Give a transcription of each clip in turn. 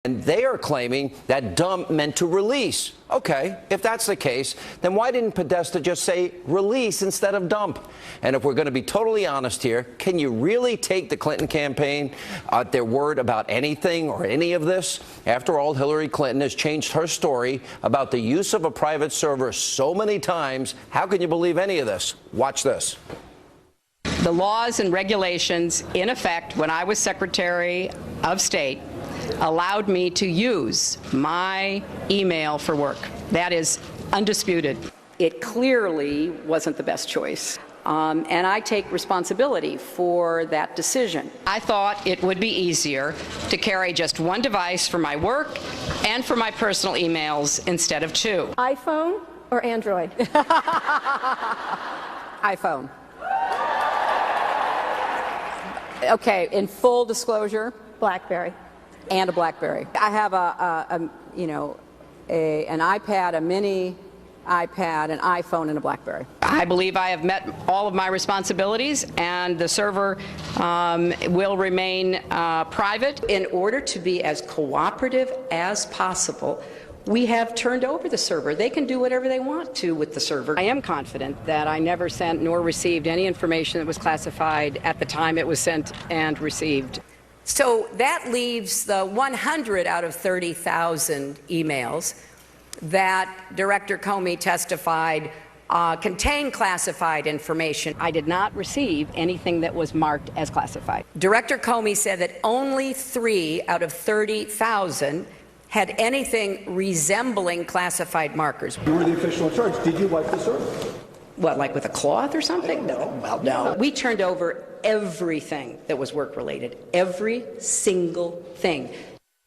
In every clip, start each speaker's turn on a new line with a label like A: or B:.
A: And they are claiming that dump meant to release. Okay, if that's the case, then why didn't Podesta just say release instead of dump? And if we're going to be totally honest here, can you really take the Clinton campaign at their word about anything or any of this? After all, Hillary Clinton has changed her story about the use of a private server so many times. How can you believe any of this? Watch this.
B: The laws and regulations in effect when I was Secretary of State allowed me to use my email for work. That is undisputed. It clearly wasn't the best choice. And I take responsibility for that decision. I thought it would be easier to carry just one device for my work and for my personal emails instead of two.
C: iPhone or Android?
B: iPhone. Okay, in full disclosure,
C: BlackBerry.
B: and a BlackBerry. I have an iPad, a mini iPad, an iPhone, and a BlackBerry. I believe I have met all of my responsibilities, and the server will remain private. In order to be as cooperative as possible, we have turned over the server. They can do whatever they want to with the server. I am confident that I never sent nor received any information that was classified at the time it was sent and received. So that leaves the 100 out of 30,000 emails that Director Comey testified contained classified information. I did not receive anything that was marked as classified. Director Comey said that only 3 out of 30,000 had anything resembling classified markers.
D: You were the official in charge. Did you wipe the server?
B: What, like with a cloth or something? No. Well, no. We turned over everything that was work-related, every single thing.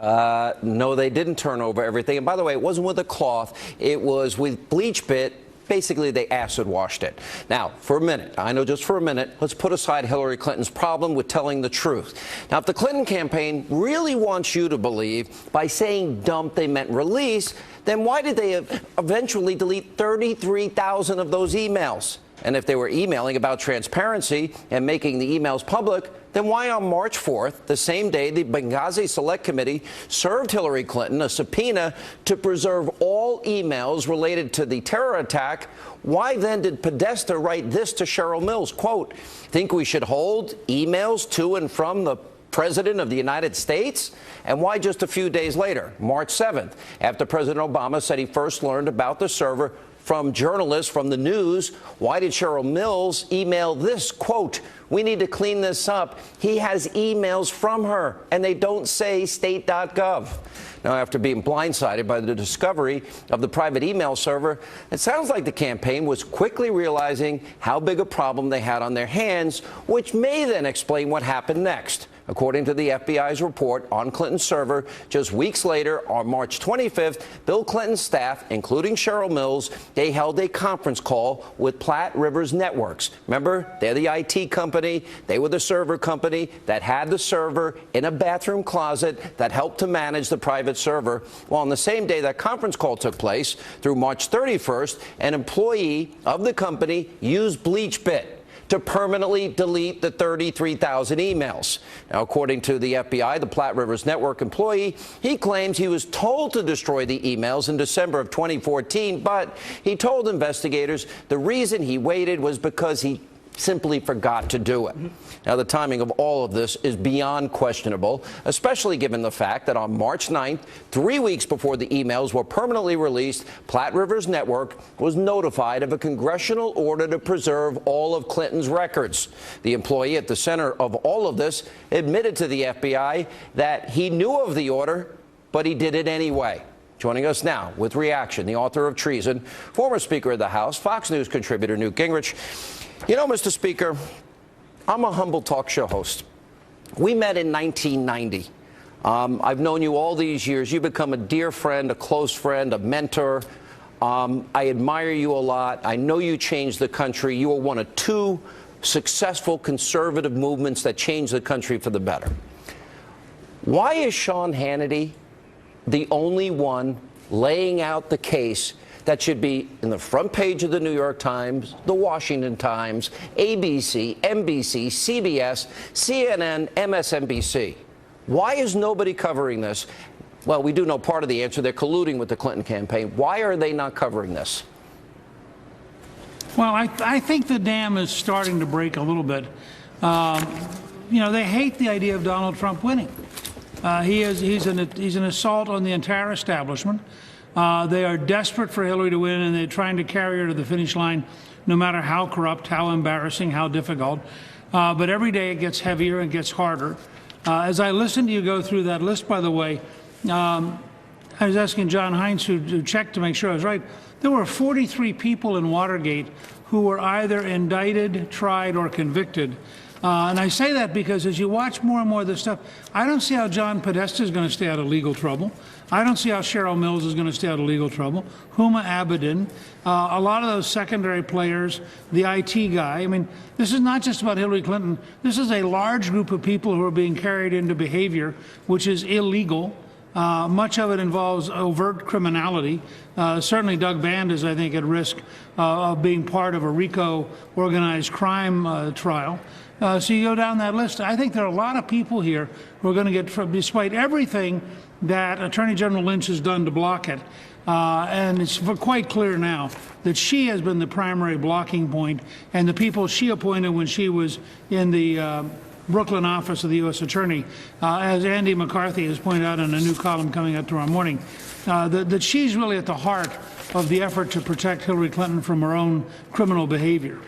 A: No, they didn't turn over everything. And by the way, it wasn't with a cloth. It was with bleach bit. Basically, they acid washed it. Now, for a minute, I know just for a minute, let's put aside Hillary Clinton's problem with telling the truth. Now, if the Clinton campaign really wants you to believe by saying dump they meant release, then why did they eventually delete 33,000 of those emails? And if they were emailing about transparency and making the emails public, then why on March 4th, the same day the Benghazi Select Committee served Hillary Clinton a subpoena to preserve all emails related to the terror attack, why then did Podesta write this to Cheryl Mills, quote, think we should hold emails to and from the President of the United States? And why just a few days later, March 7th, after President Obama said he first learned about the server from journalists from the news, why did Cheryl Mills email this, quote, we need to clean this up. He has emails from her, and they don't say state.gov. Now, after being blindsided by the discovery of the private email server, it sounds like the campaign was quickly realizing how big a problem they had on their hands, which may then explain what happened next. According to the FBI's report on Clinton's server, just weeks later, on March 25th, Bill Clinton's staff, including Cheryl Mills, they held a conference call with Platte Rivers Networks. Remember, they're the IT company. They were the server company that had the server in a bathroom closet that helped to manage the private server. Well, on the same day that conference call took place, through March 31st, an employee of the company used BleachBit to permanently delete the 33,000 emails. Now, according to the FBI, the Platte Rivers Network employee, he claims he was told to destroy the emails in December of 2014, but he told investigators the reason he waited was because he simply forgot to do it. Now, the timing of all of this is beyond questionable, especially given the fact that on March 9th, 3 weeks before the emails were permanently released, Platte Rivers Network was notified of a congressional order to preserve all of Clinton's records. The employee at the center of all of this admitted to the FBI that he knew of the order, but he did it anyway. Joining us now with reaction, the author of Treason, former Speaker of the House, Fox News contributor Newt Gingrich. You know, Mr. Speaker, I'm a humble talk show host. We met in 1990. I've known you all these years. You've become a dear friend, a close friend, a mentor. I admire you a lot. I know you changed the country. You were one of 2 successful conservative movements that changed the country for the better. Why is Sean Hannity the only one laying out the case that should be in the front page of the New York Times, the Washington Times, ABC, NBC, CBS, CNN, MSNBC? Why is nobody covering this? Well, we do know part of the answer. They're colluding with the Clinton campaign. Why are they not covering this?
E: Well, I think the dam is starting to break a little bit. You know, they hate the idea of Donald Trump winning. He's an assault on the entire establishment. They are desperate for Hillary to win, and they're trying to carry her to the finish line, no matter how corrupt, how embarrassing, how difficult. But every day it gets heavier and gets harder. As I listened to you go through that list, by the way, I was asking John Hines to check to make sure I was right. There were 43 people in Watergate who were either indicted, tried, or convicted. And I say that because as you watch more and more of this stuff, I don't see how John Podesta is going to stay out of legal trouble. I don't see how Cheryl Mills is going to stay out of legal trouble. Huma Abedin, a lot of those secondary players, the IT guy. I mean, this is not just about Hillary Clinton. This is a large group of people who are being carried into behavior which is illegal. Much of it involves overt criminality. Certainly Doug Band is, I think, at risk of being part of a RICO organized crime trial. So you go down that list. I think there are a lot of people here who are going to get, despite everything that Attorney General Lynch has done to block it, and it's quite clear now that she has been the primary blocking point, and the people she appointed when she was in the Brooklyn office of the U.S. Attorney, as Andy McCarthy has pointed out in a new column coming out tomorrow morning, that she's really at the heart of the effort to protect Hillary Clinton from her own criminal behavior.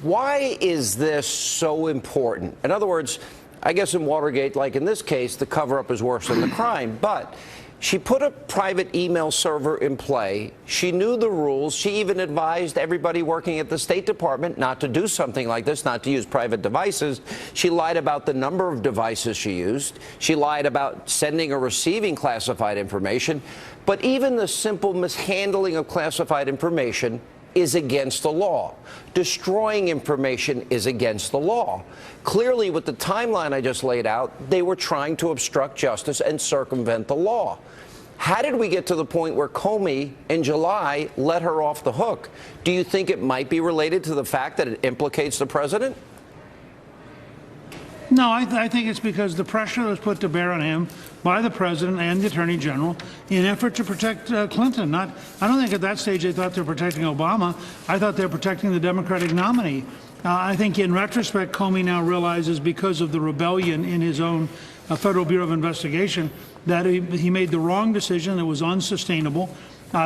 A: Why is this so important? In other words, I guess in Watergate, like in this case, the cover-up is worse than the crime, but she put a private email server in play. She knew the rules. She even advised everybody working at the State Department not to do something like this, not to use private devices. She lied about the number of devices she used. She lied about sending or receiving classified information. But even the simple mishandling of classified information is against the law. Destroying information is against the law. Clearly, with the timeline I just laid out, they were trying to obstruct justice and circumvent the law. How did we get to the point where Comey in July let her off the hook? Do you think it might be related to the fact that it implicates the president?
E: No, I think it's because the pressure was put to bear on him by the president and the attorney general in an effort to protect Clinton. I don't think at that stage they thought they were protecting Obama. I thought they were protecting the Democratic nominee. I think in retrospect, Comey now realizes because of the rebellion in his own Federal Bureau of Investigation that he made the wrong decision that was unsustainable.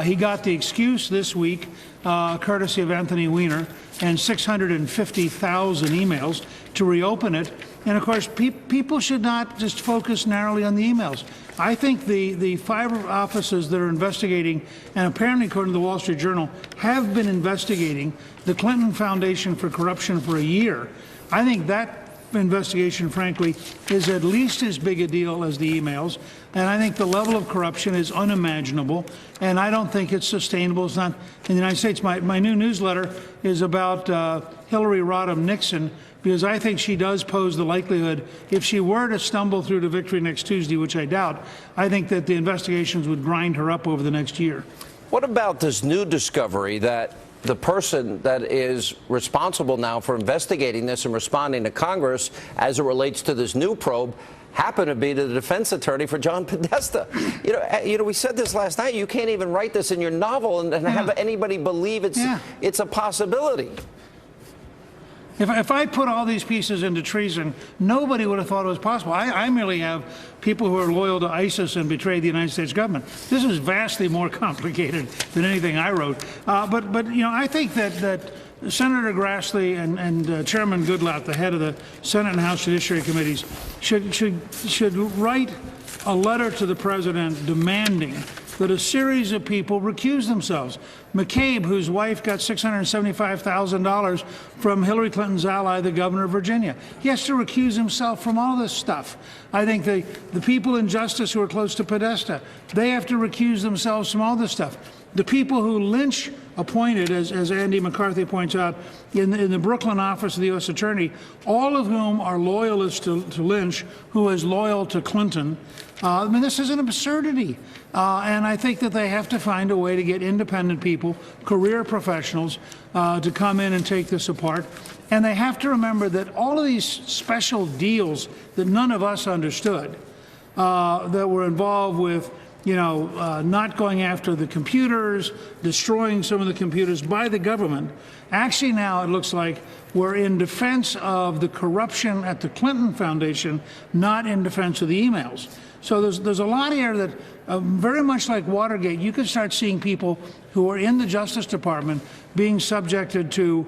E: He got the excuse this week, courtesy of Anthony Weiner, and 650,000 emails to reopen it. And of course, people should not just focus narrowly on the emails. I think the 5 offices that are investigating, and apparently according to the Wall Street Journal, have been investigating the Clinton Foundation for Corruption for a year. I think that investigation, frankly, is at least as big a deal as the emails. And I think the level of corruption is unimaginable. And I don't think it's sustainable. It's not in the United States. My new newsletter is about Hillary Rodham Nixon, because I think she does pose the likelihood, if she were to stumble through to victory next Tuesday, which I doubt, I think that the investigations would grind her up over the next year.
A: What about this new discovery that the person that is responsible now for investigating this and responding to Congress as it relates to this new probe happened to be the defense attorney for John Podesta? You know, we said this last night. You can't even write this in your novel and have anybody believe it's a possibility.
E: If I put all these pieces into treason, nobody would have thought it was possible. I merely have people who are loyal to ISIS and betrayed the United States government. This is vastly more complicated than anything I wrote. But you know, I think that Senator Grassley and Chairman Goodlatte, the head of the Senate and House Judiciary Committees, should write a letter to the president demanding that a series of people recuse themselves. McCabe, whose wife got $675,000 from Hillary Clinton's ally, the governor of Virginia. He has to recuse himself from all this stuff. I think the people in justice who are close to Podesta, they have to recuse themselves from all this stuff. The people who Lynch appointed, as Andy McCarthy points out, in the Brooklyn office of the U.S. Attorney, all of whom are loyalists to Lynch, who is loyal to Clinton. I mean, this is an absurdity. And I think that they have to find a way to get independent people, career professionals, to come in and take this apart. And they have to remember that all of these special deals that none of us understood, that were involved with not going after the computers, destroying some of the computers by the government. Actually, now it looks like we're in defense of the corruption at the Clinton Foundation, not in defense of the emails. So there's a lot here that, very much like Watergate, you could start seeing people who are in the Justice Department being subjected to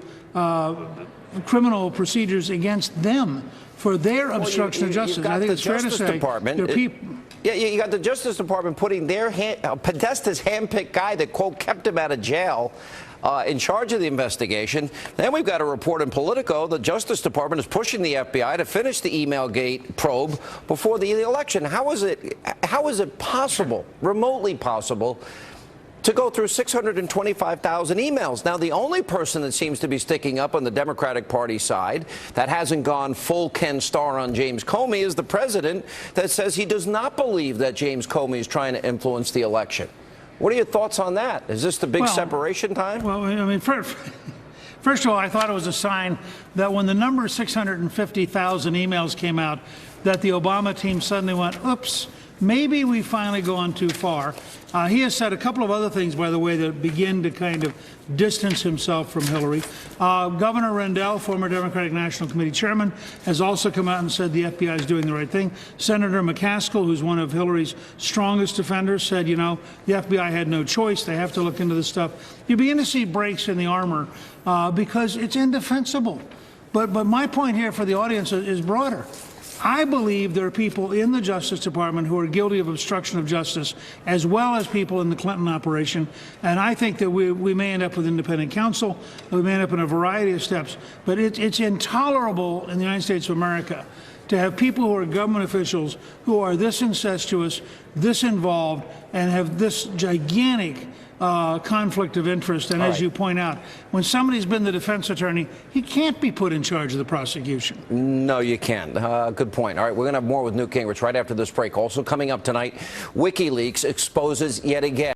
E: criminal procedures against them for their obstruction of justice. I think it's fair to say there are people.
A: Yeah, you got the Justice Department putting their Podesta's handpicked guy that, quote, kept him out of jail in charge of the investigation. Then we've got a report in Politico. The Justice Department is pushing the FBI to finish the email gate probe before the election. How is it possible, remotely possible, to go through 625,000 emails? Now, the only person that seems to be sticking up on the Democratic Party side that hasn't gone full Ken Starr on James Comey is the president, that says he does not believe that James Comey is trying to influence the election. What are your thoughts on that? Is this the big separation time?
E: Well, I mean, first of all, I thought it was a sign that when the number 650,000 emails came out, that the Obama team suddenly went, oops, maybe we finally gone too far. He has said a couple of other things, by the way, that begin to kind of distance himself from Hillary. Governor Rendell, former Democratic National Committee chairman, has also come out and said the FBI is doing the right thing. Senator McCaskill, who's one of Hillary's strongest defenders, said, the FBI had no choice. They have to look into this stuff. You begin to see breaks in the armor because it's indefensible. But my point here for the audience is broader. I believe there are people in the Justice Department who are guilty of obstruction of justice, as well as people in the Clinton operation. And I think that we may end up with independent counsel. We may end up in a variety of steps. But it's intolerable in the United States of America to have people who are government officials who are this incestuous, this involved, and have this gigantic conflict of interest. And as you point out, when somebody's been the defense attorney, he can't be put in charge of the prosecution.
A: No, you can't. Good point. All right, we're going to have more with Newt Gingrich right after this break. Also coming up tonight, WikiLeaks exposes yet again